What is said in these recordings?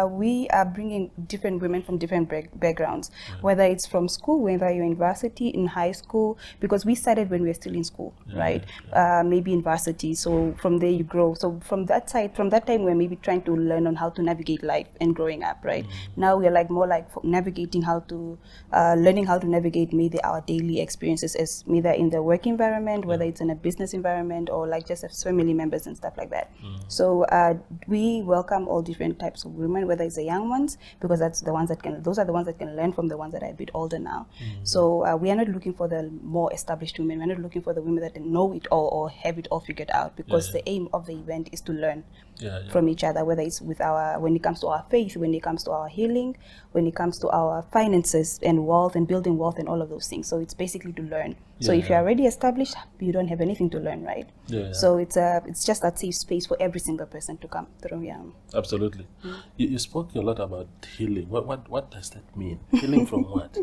we are bringing different women from different backgrounds, whether it's from school, whether you're in varsity, in high school, because we started when we were still in school, right? Maybe in varsity. So from there you grow. So from that side, from that time, we're maybe trying to learn on how to navigate life and growing up, right? Now we're like more like navigating how to, learning how to navigate maybe our daily experiences as either in the work environment, whether it's in a business environment, or like just as family members and stuff like that. So we welcome all different types of women, whether it's the young ones, because those are the ones that can learn from the ones that are a bit older now. So we are not looking for the more established women. We're not looking for the women that know it all or have it all figured out, because the aim of the event is to learn from each other, whether it's when it comes to our faith, when it comes to our healing, when it comes to our finances and wealth and building wealth and all of those things. So it's basically to learn. So if you're already established, you don't have anything to learn, right? So it's just that safe space for every single person to come through. Absolutely. You spoke a lot about healing. What does that mean? Healing from what?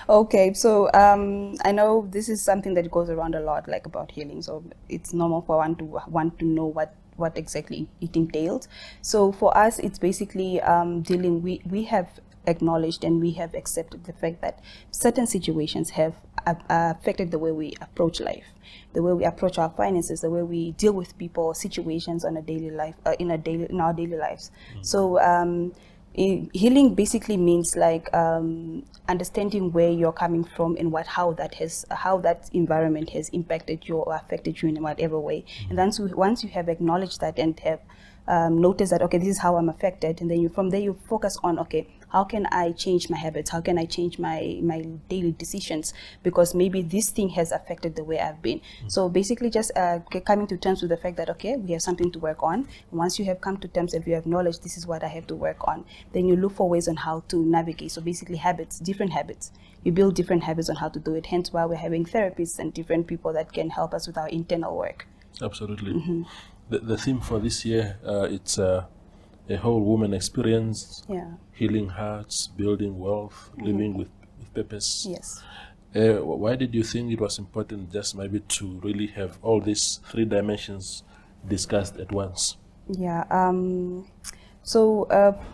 Okay, so I know this is something that goes around a lot, like about healing. So it's normal for one to want to know what exactly it entails. So for us, it's basically dealing. We have acknowledged and we have accepted the fact that certain situations have affected the way we approach life, the way we approach our finances, the way we deal with people or situations on a daily life, in our daily lives. So healing basically means like understanding where you're coming from and how that environment has impacted you or affected you in whatever way. And then once you have acknowledged that and have notice that, okay, this is how I'm affected, and then from there you focus on, okay, how can I change my habits? How can I change my daily decisions? Because maybe this thing has affected the way I've been. So basically just coming to terms with the fact that, okay, we have something to work on. Once you have come to terms and you acknowledge this is what I have to work on, then you look for ways on how to navigate. So basically different habits. You build different habits on how to do it. Hence why we're having therapists and different people that can help us with our internal work. Absolutely. The theme for this year, it's a whole woman experience, healing hearts, building wealth, living with purpose. Yes. Why did you think it was important just maybe to really have all these 3 dimensions discussed at once? So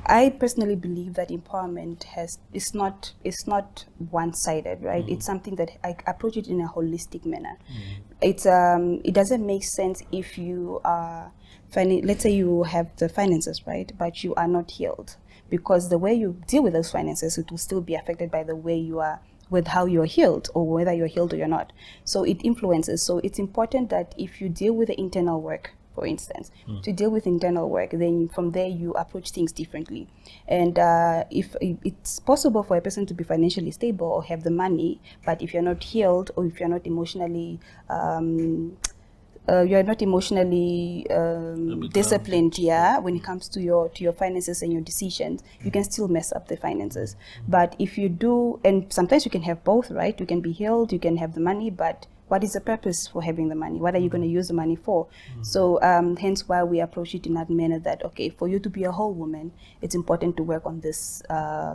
I personally believe that empowerment is not one-sided, right? It's something that I approach it in a holistic manner. It doesn't make sense if you are let's say you have the finances, right, but you are not healed, because the way you deal with those finances, it will still be affected by the way you are with how you're healed, or whether you're healed or you're not. So it influences. So it's important that if you deal with the internal work, for instance, to deal with internal work, then from there you approach things differently. And if it's possible for a person to be financially stable or have the money, but if you're not healed, or if you're not emotionally disciplined, when it comes to your finances and your decisions, you can still mess up the finances. But if you do, and sometimes you can have both, right? You can be healed, you can have the money, but what is the purpose for having the money? What are you going to use the money for? So hence why we approach it in that manner that, okay, for you to be a whole woman, it's important to work on this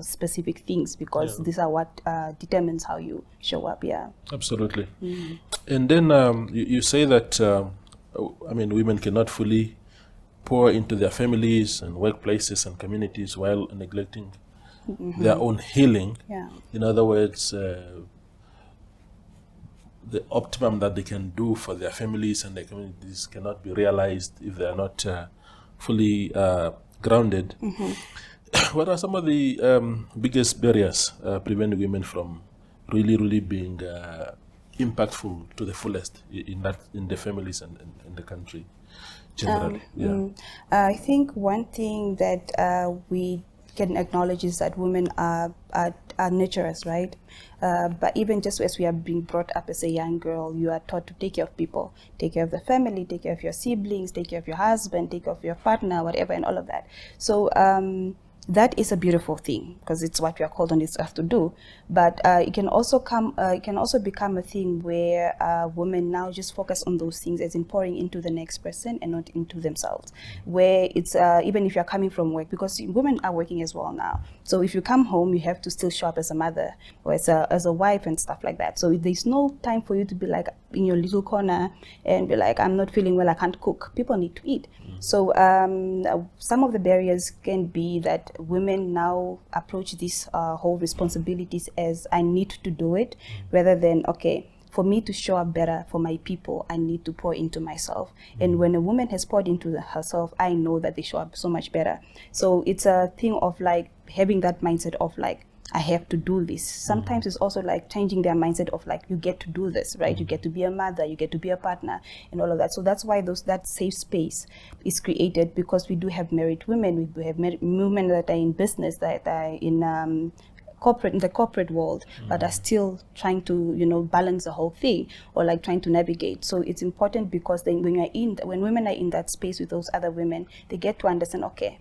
specific things, because these are what determines how you show up. Absolutely. And then you say that women cannot fully pour into their families and workplaces and communities while neglecting their own healing. In other words, the optimum that they can do for their families and their communities cannot be realized if they are not fully grounded. What are some of the biggest barriers preventing women from really being impactful to the fullest in the families and the country generally? I think one thing that we can acknowledge is that women are nurturers, right? But even just as we are being brought up as a young girl, you are taught to take care of people, take care of the family, take care of your siblings, take care of your husband, take care of your partner, whatever, and all of that. So that is a beautiful thing, because it's what we are called on this earth to do. But it can also become a thing where women now just focus on those things as in pouring into the next person and not into themselves. Where it's even if you're coming from work, because women are working as well now. So if you come home, you have to still show up as a mother or as a wife and stuff like that. So there's no time for you to be like in your little corner and be like, I'm not feeling well, I can't cook. People need to eat. So some of the barriers can be that women now approach these whole responsibilities as I need to do it, rather than, okay, for me to show up better for my people, I need to pour into myself. And when a woman has poured into herself, I know that they show up so much better. So it's a thing of like having that mindset of like, I have to do this. Sometimes it's also like changing their mindset of like, you get to do this, right? You get to be a mother, you get to be a partner, and all of that. So that's why that safe space is created, because we do have married women, we do have women that are in business, that are in the corporate world, but are still trying to, you know, balance the whole thing, or like trying to navigate. So it's important, because then when women are in that space with those other women, they get to understand, okay,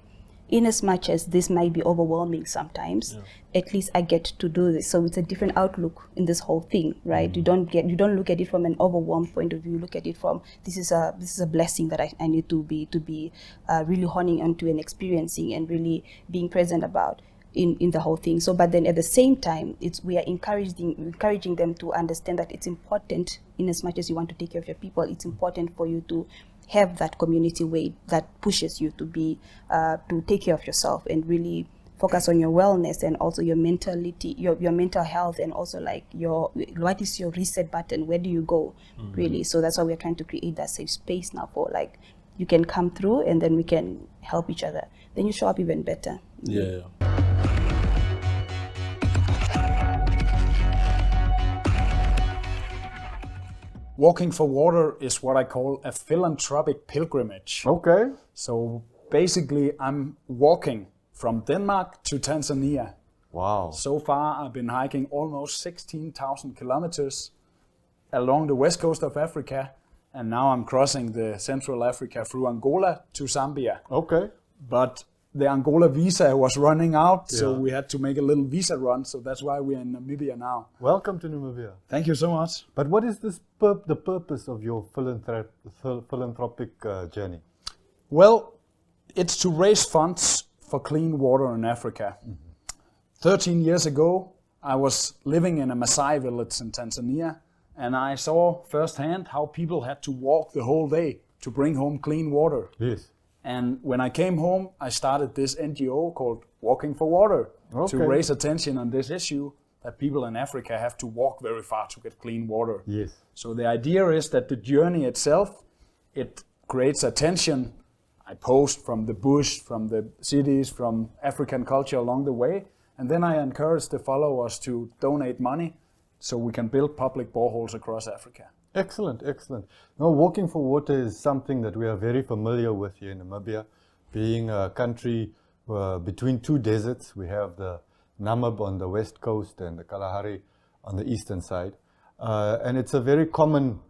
in as much as this might be overwhelming sometimes, at least I get to do this. So it's a different outlook in this whole thing, right? You don't look at it from an overwhelmed point of view. You look at it from, this is a blessing that I need to be really honing onto and experiencing and really being present about in the whole thing. So, but then at the same time, we are encouraging them to understand that it's important, in as much as you want to take care of your people, it's important for you to have that community weight that pushes you to take care of yourself and really focus on your wellness, and also your mentality, your mental health, and also like what is your reset button, where do you go, really. So that's why we're trying to create that safe space now for like, you can come through and then we can help each other, then you show up even better. Yeah. Walking for Water is what I call a philanthropic pilgrimage. Okay. So basically, I'm walking from Denmark to Tanzania. Wow. So far, I've been hiking almost 16,000 kilometers along the west coast of Africa, and now I'm crossing the Central Africa through Angola to Zambia. Okay. But the Angola visa was running out, so we had to make a little visa run, so that's why we're in Namibia now. Welcome to Namibia. Thank you so much. But what is the purpose of your philanthropic journey? Well, it's to raise funds for clean water in Africa. 13 years ago, I was living in a Maasai village in Tanzania, and I saw firsthand how people had to walk the whole day to bring home clean water. Yes. And when I came home, I started this NGO called Walking for Water to raise attention on this issue that people in Africa have to walk very far to get clean water. Yes. So the idea is that the journey itself, it creates attention. I post from the bush, from the cities, from African culture along the way, and then I encourage the followers to donate money so we can build public boreholes across Africa. Excellent, excellent. Now, Walking for Water is something that we are very familiar with here in Namibia, being a country between two deserts. We have the Namib on the west coast and the Kalahari on the eastern side. And it's a very common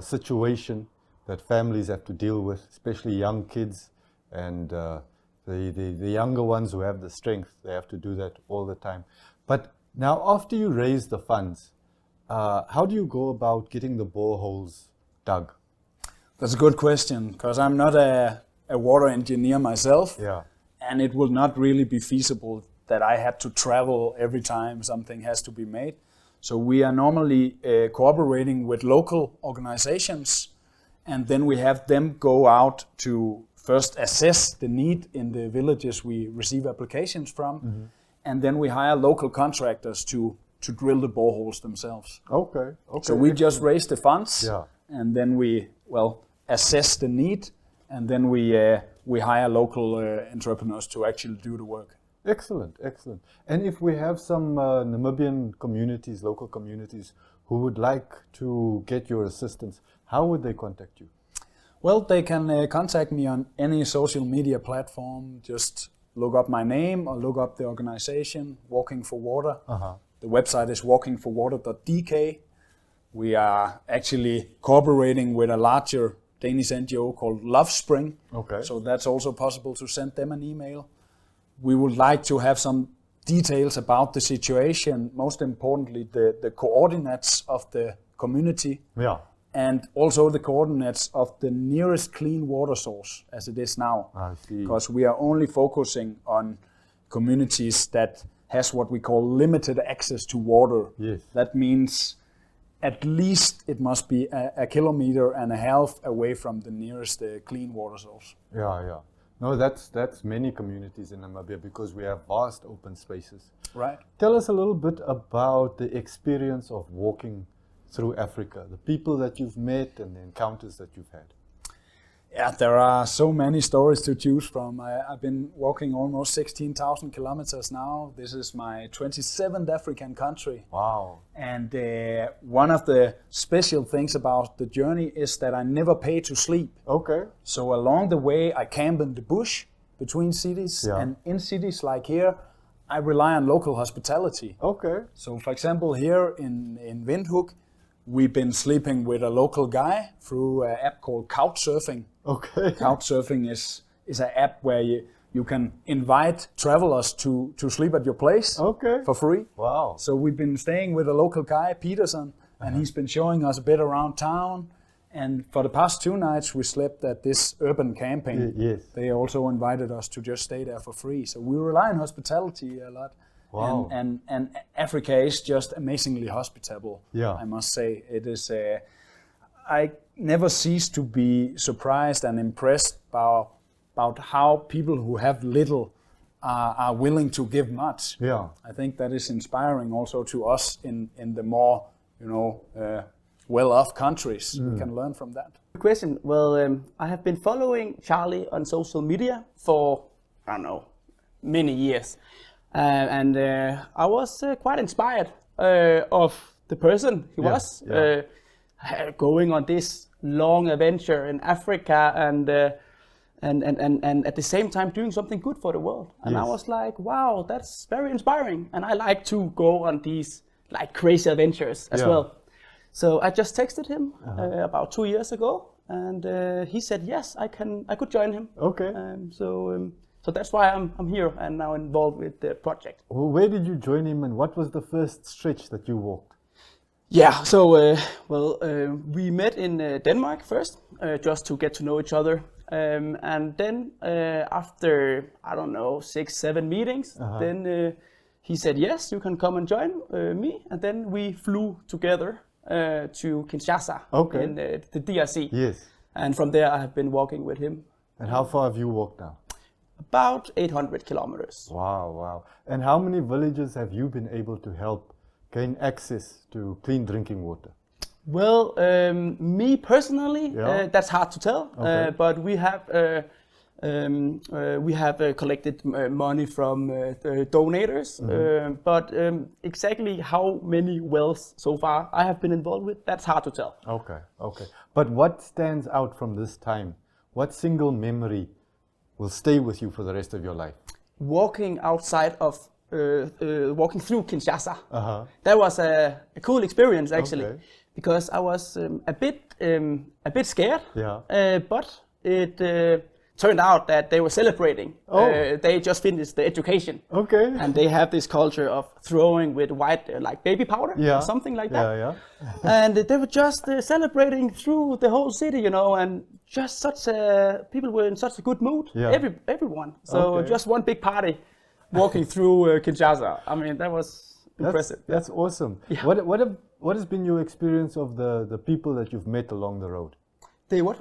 situation that families have to deal with, especially young kids and the younger ones who have the strength. They have to do that all the time. But now, after you raise the funds, how do you go about getting the boreholes dug? That's a good question, because I'm not a water engineer myself. Yeah. And it will not really be feasible that I had to travel every time something has to be made. So we are normally cooperating with local organizations, and then we have them go out to first assess the need in the villages we receive applications from, and then we hire local contractors to drill the boreholes themselves. Okay. So we just raise the funds, Yeah. and then we assess the need, and then we hire local entrepreneurs to actually do the work. Excellent, excellent. And if we have some Namibian communities, local communities, who would like to get your assistance, how would they contact you? Well, they can contact me on any social media platform. Just look up my name or look up the organization, Walking for Water. The website is walkingforwater.dk. We are actually cooperating with a larger Danish NGO called Love Spring. Okay. So that's also possible to send them an email. We would like to have some details about the situation, most importantly, the coordinates of the community, Yeah. and also the coordinates of the nearest clean water source as it is now. I see. Because we are only focusing on communities that has what we call limited access to water. Yes. That means at least it must be a kilometer and a half away from the nearest clean water source. Yeah, yeah. No, that's many communities in Namibia because we have vast open spaces. Right. Tell us a little bit about the experience of walking through Africa, the people that you've met and the encounters that you've had. Yeah, there are so many stories to choose from. I've been walking almost 16,000 kilometers now. This is my 27th African country. Wow. And one of the special things about the journey is that I never pay to sleep. Okay. So along the way, I camp in the bush between cities. Yeah. And in cities like here, I rely on local hospitality. Okay. So for example, here in Windhoek, we've been sleeping with a local guy through an app called Couchsurfing. Okay. Couchsurfing is an app where you can invite travelers to sleep at your place Okay. for free. Wow. So we've been staying with a local guy, Peterson, and he's been showing us a bit around town. And for the past 2 nights, we slept at this urban camping. Yes. They also invited us to just stay there for free. So we rely on hospitality a lot. Wow. And Africa is just amazingly hospitable. Yeah. I must say it is. I never cease to be surprised and impressed about how people who have little are willing to give much. Yeah. I think that is inspiring also to us in the more well-off countries. We can learn from that. Question. Well, I have been following Charlie on social media for, I don't know, many years. And I was quite inspired of the person he was going on this long adventure in Africa and at the same time doing something good for the world. And I was like, wow, that's very inspiring. And I like to go on these like crazy adventures as well. So I just texted him about 2 years ago, and he said yes, I could join him. Okay. So that's why I'm here and now involved with the project. Well, where did you join him and what was the first stretch that you walked? Yeah, so we met in Denmark first, just to get to know each other. And then after, I don't know, 6-7 meetings, then he said, yes, you can come and join me. And then we flew together to Kinshasa in the DRC. Yes. And from there I have been walking with him. And how far have you walked now? About 800 kilometers. Wow, wow. And how many villages have you been able to help gain access to clean drinking water? Well, me personally, that's hard to tell. Okay. But we have collected money from donators. But exactly how many wells so far I have been involved with, that's hard to tell. Okay, okay. But what stands out from this time? What single memory will stay with you for the rest of your life? Walking outside of, walking through Kinshasa. That was a cool experience actually, because I was a bit scared. But it turned out that they were celebrating. They just finished the education. And they have this culture of throwing with white, like baby powder or something like that. And they were just celebrating through the whole city, and just people were in such a good mood, everyone. So just one big party walking through Kinshasa. I mean, that was impressive. That's awesome. What has been your experience of the people that you've met along the road?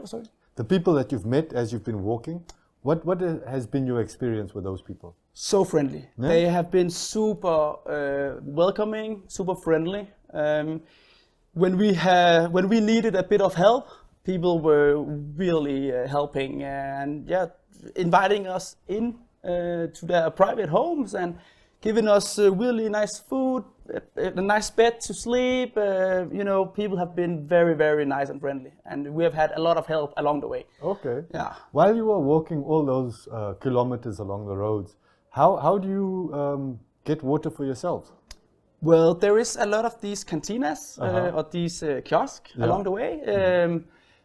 Sorry? The people that you've met as you've been walking, what has been your experience with those people? So friendly. Yeah. They have been super welcoming, super friendly. When we needed a bit of help, people were really helping and inviting us in to their private homes and giving us really nice food, a nice bed to sleep. People have been very, very nice and friendly, and we have had a lot of help along the way. Okay. Yeah. While you were walking all those kilometers along the roads, how do you get water for yourselves? Well, there is a lot of these cantinas or these kiosks along the way.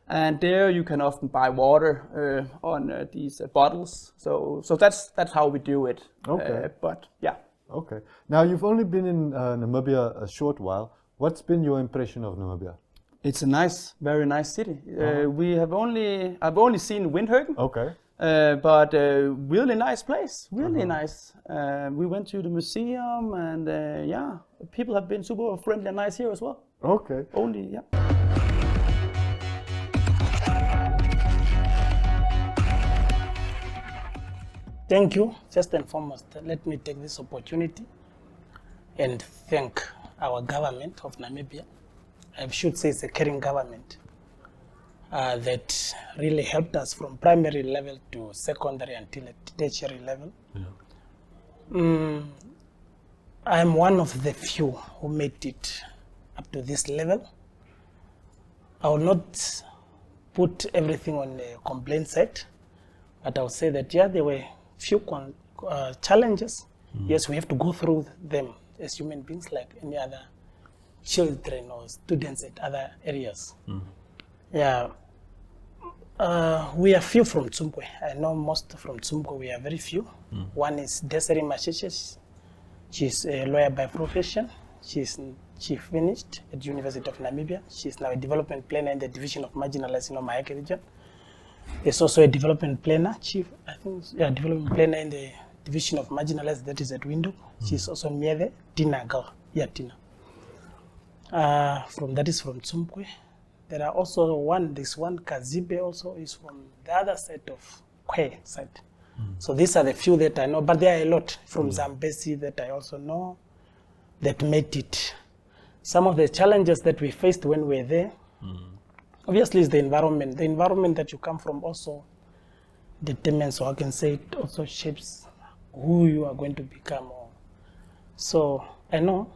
And there you can often buy water on these bottles. So that's how we do it. Okay. But yeah. Okay. Now you've only been in Namibia a short while. What's been your impression of Namibia? It's a nice, very nice city. I've only seen Windhoek. Okay. But really nice place. Really nice. We went to the museum, and people have been super friendly and nice here as well. Okay. Thank you. First and foremost, let me take this opportunity and thank our government of Namibia. I should say it's a caring government that really helped us from primary level to secondary until tertiary level. Yeah. I'm one of the few who made it up to this level. I will not put everything on the complaint side, but I will say that, yeah, there were few challenges. Yes, we have to go through them as human beings like any other children or students at other areas. Yeah, we are few from Tsumbwe. I know most from Tsumbwe, we are very few. One is Desiree Mashiche. She's a lawyer by profession. She finished at the University of Namibia. She's now a development planner in the Division of Marginalized in the Maheke region. There's also a development planner, development planner in the Division of Marginalized, that is at Windhoek. She's also near the Tina girl. Yeah, Tina. That is from Tsumbwe. There are also this one Kazibe also is from the other side of Kwe side. So these are the few that I know, but there are a lot from Zambezi that I also know that made it. Some of the challenges that we faced when we were there, obviously is the environment. The environment that you come from also determines, or I can say it also shapes who you are going to become. So I know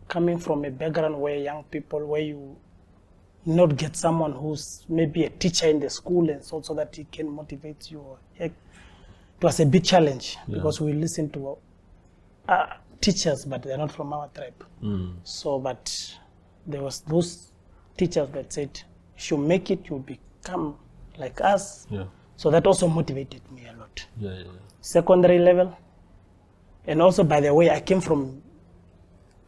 coming from a background where young people, where you not get someone who's maybe a teacher in the school and so that he can motivate you. It was a big challenge because we listen to teachers, but they're not from our tribe. So, but there was those teachers that said, if you make it, you'll become like us. Yeah. So that also motivated me a lot. Secondary level. And also, by the way, I came from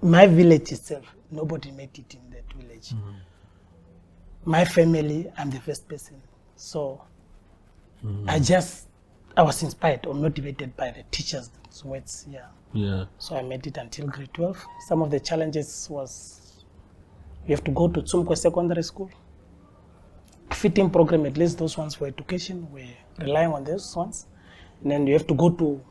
my village itself. Nobody made it in that village. My family, I'm the first person. So I was inspired or motivated by the teachers' words. So I made it until grade 12. Some of the challenges was you have to go to Tsumbwe Secondary School. Fitting program, at least those ones for education, we're relying on those ones. And then you have to go to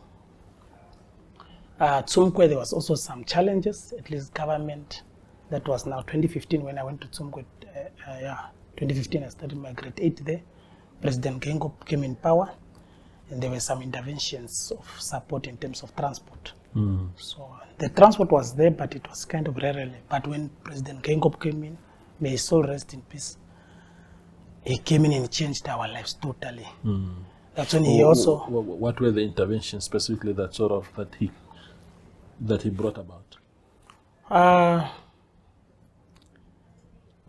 Tsumbwe. There was also some challenges, at least government. That was now 2015 when I went to Tsumbwe. 2015 I started my grade 8 there. President Geingob came in power, and there were some interventions of support in terms of transport. So the transport was there, but it was kind of rarely. But when President Geingob came in, may his soul rest in peace, he came in and changed our lives totally. That's when he also. What were the interventions specifically that he brought about?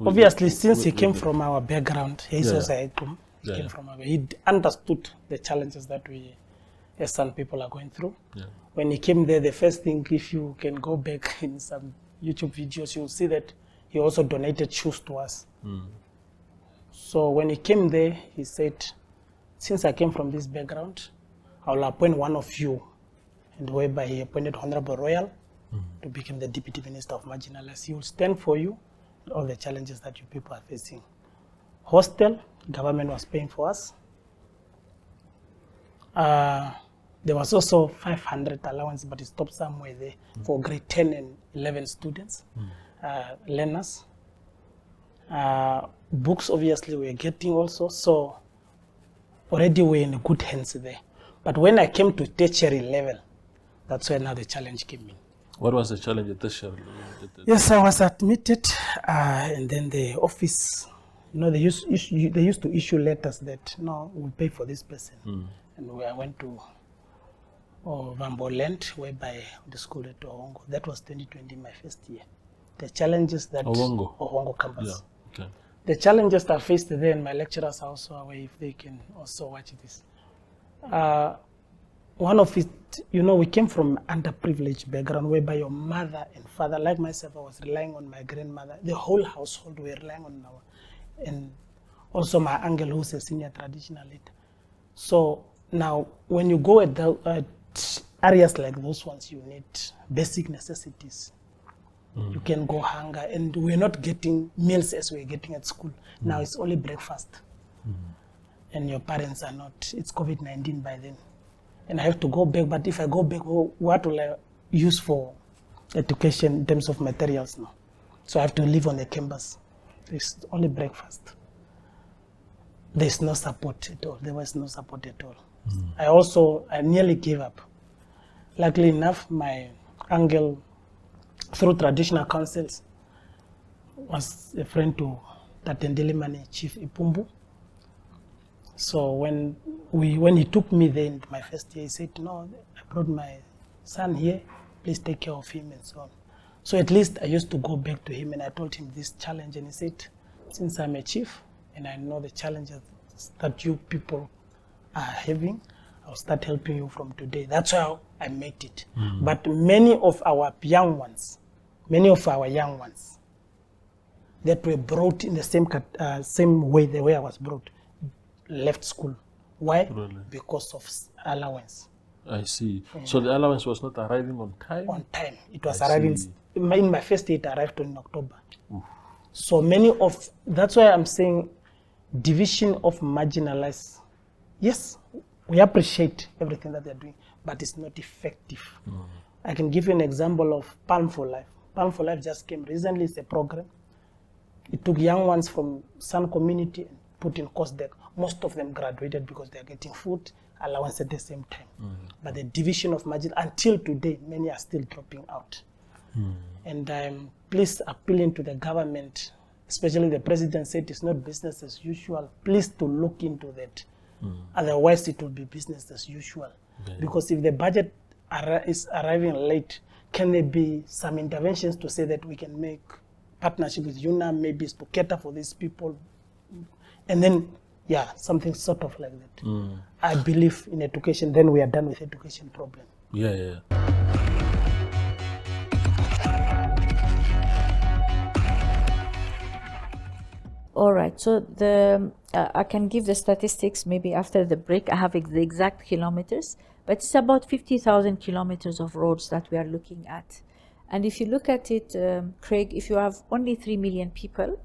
Obviously, since he came from our background, he understood the challenges that we, as some people, are going through. When he came there, the first thing, if you can go back in some YouTube videos, you'll see that he also donated shoes to us. So when he came there, he said, since I came from this background, I will appoint one of you. And whereby he appointed Honorable Royal to become the Deputy Minister of Marginalized. He will stand for you, all the challenges that you people are facing. Hostel, government was paying for us. There was also 500 allowance, but it stopped somewhere there for grade 10 and 11 students, learners. Books, obviously, we're getting also. So already we're in good hands there. But when I came to tertiary level, that's where now the challenge came in. What was the challenge at tertiary level? Yes, I was admitted, and then the office, they used to issue letters that, no, we'll pay for this person. And I went to Vambo Land, whereby the school at Ohongo. That was 2020, my first year. The challenges that Ohongo campus. Yeah, okay. The challenges that I faced there, and my lecturers are also aware if they can also watch this. One of it, we came from underprivileged background whereby your mother and father, like myself, I was relying on my grandmother. The whole household were relying on and also my uncle who's a senior traditional leader. So now when you go at areas like those ones, you need basic necessities. You can go hunger, and we're not getting meals as we're getting at school. Now it's only breakfast. And your parents are not, it's COVID-19 by then. and I have to go back. But if I go back, what will I use for education in terms of materials now? So I have to live on the campus. There's only breakfast. There's no support at all. There was no support at all. I nearly gave up. Luckily enough, my uncle, through traditional councils, was a friend to Tatendelimani Chief Ipumbu. So when he took me there in my first year, he said, no, I brought my son here, please take care of him and so on. So at least I used to go back to him and I told him this challenge, and he said, since I'm a chief and I know the challenges that you people are having, I'll start helping you from today. That's how I made it. But many of our young ones that were brought in the same way the way I was brought, left school. Why? Really? Because of allowance. I see. So the allowance was not arriving on time? On time. It was I arriving, see. in my first year, it arrived in October. So that's why I'm saying division of marginalized. Yes, we appreciate everything that they're doing, but it's not effective. I can give you an example of Palm for Life. Palm for Life just came recently. It's a program. It took young ones from San community and put in COSDEC. Most of them graduated because they're getting food allowance at the same time. But the division of margin, until today, many are still dropping out. And I'm please appealing to the government, especially the president said it's not business as usual. Please to look into that. Otherwise, it will be business as usual. Because if the budget is arriving late, can there be some interventions to say that we can make partnership with UNAM, maybe to cater for these people, and then something sort of like that. I believe in education, then we are done with education problem. All right, so I can give the statistics maybe after the break. I have the exact kilometers, but it's about 50,000 kilometers of roads that we are looking at. And if you look at it, Craig, if you have only 3 million people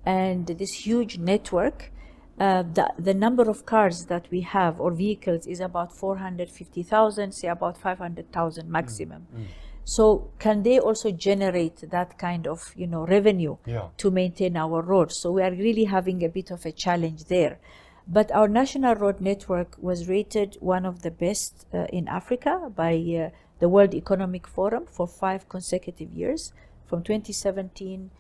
and this huge network, the number of cars that we have or vehicles is about 450,000, say about 500,000 maximum. So can they also generate that kind of revenue to maintain our roads? So we are really having a bit of a challenge there. But our national road network was rated one of the best in Africa by the World Economic Forum for 5 consecutive years, from 2017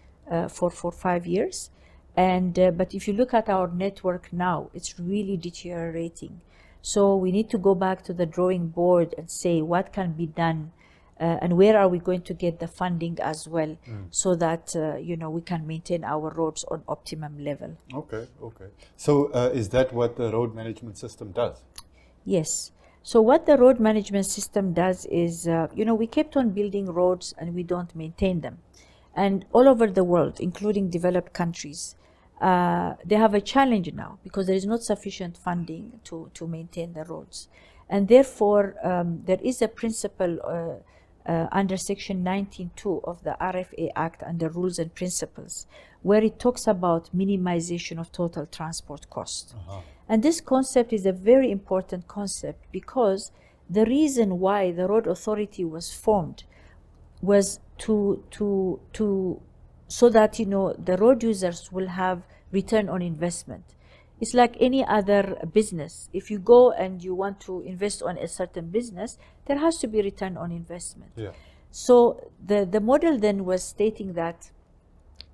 for 5 years. And but if you look at our network now, it's really deteriorating. So we need to go back to the drawing board and say what can be done, and where are we going to get the funding as well, so that we can maintain our roads on optimum level. Okay. So is that what the road management system does? Yes. So what the road management system does is, we kept on building roads and we don't maintain them. And all over the world, including developed countries, they have a challenge now because there is not sufficient funding to maintain the roads. And therefore, there is a principle under Section 19.2 of the RFA Act and the Rules and Principles, where it talks about minimization of total transport cost. And this concept is a very important concept because the reason why the Road Authority was formed was so that the road users will have return on investment. It's like any other business. If you go and you want to invest on a certain business, there has to be return on investment. So the model then was stating that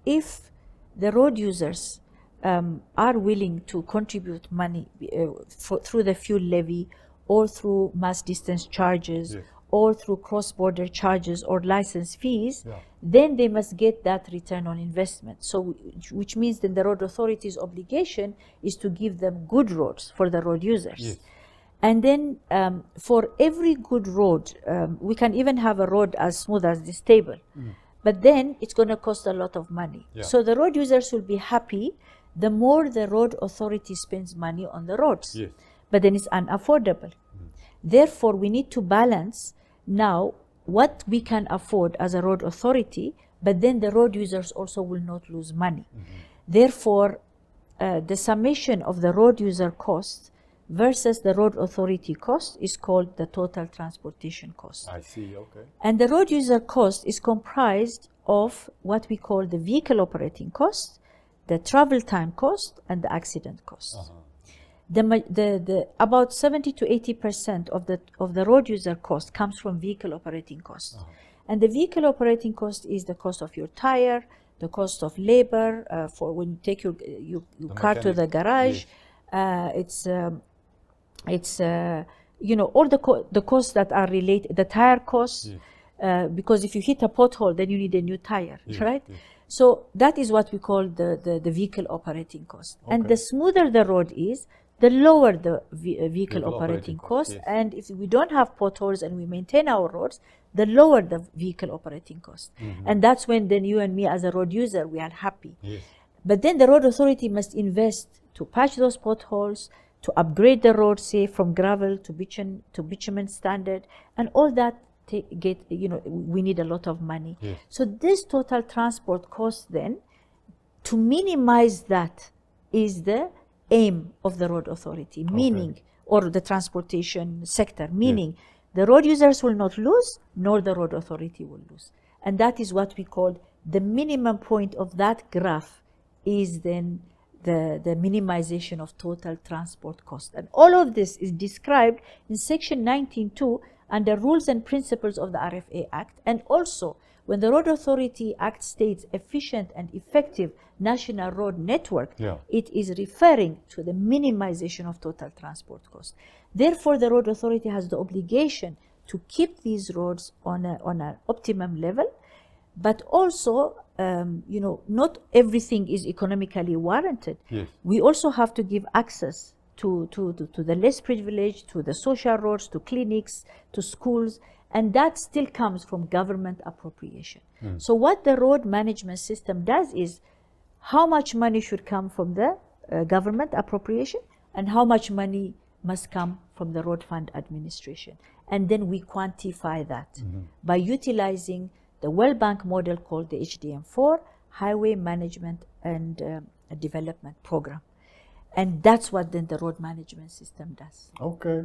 if the road users are willing to contribute money through the fuel levy or through mass distance charges or through cross-border charges or license fees, then they must get that return on investment. So, which means then the Road Authority's obligation is to give them good roads for the road users. And then for every good road, we can even have a road as smooth as this table, but then it's going to cost a lot of money. So the road users will be happy the more the Road Authority spends money on the roads, but then it's unaffordable. Therefore, we need to balance now what we can afford as a road authority, but then the road users also will not lose money. Therefore, the summation of the road user cost versus the road authority cost is called the total transportation cost. I see, okay. And the road user cost is comprised of what we call the vehicle operating cost, the travel time cost, and the accident cost. About 70 to 80% of the road user cost comes from vehicle operating cost. And the vehicle operating cost is the cost of your tire, the cost of labor for when you take your car to the garage. It's you know, all the costs that are related, the tire costs, because if you hit a pothole, then you need a new tire, right? So that is what we call the vehicle operating cost. And the smoother the road is, the lower the vehicle operating cost. And if we don't have potholes and we maintain our roads, the lower the vehicle operating cost. And that's when then you and me as a road user, we are happy. But then the road authority must invest to patch those potholes, to upgrade the road, say from gravel to bitumen standard, and all that we need a lot of money. So this total transport cost then, to minimize that is the aim of the road authority, meaning, or the transportation sector, meaning the road users will not lose, nor the road authority will lose. And that is what we call the minimum point of that graph is then the minimization of total transport cost. And all of this is described in section 19.2 under rules and principles of the RFA Act. And also when the Road Authority Act states efficient and effective national road network, it is referring to the minimization of total transport cost. Therefore, the Road Authority has the obligation to keep these roads on an optimum level, but also not everything is economically warranted. We also have to give access to the less privileged, to the social roads, to clinics, to schools, and that still comes from government appropriation. So what the road management system does is how much money should come from the government appropriation and how much money must come from the road fund administration. And then we quantify that by utilizing the World Bank model called the HDM4, Highway Management and Development Program. And that's what then the road management system does. Okay.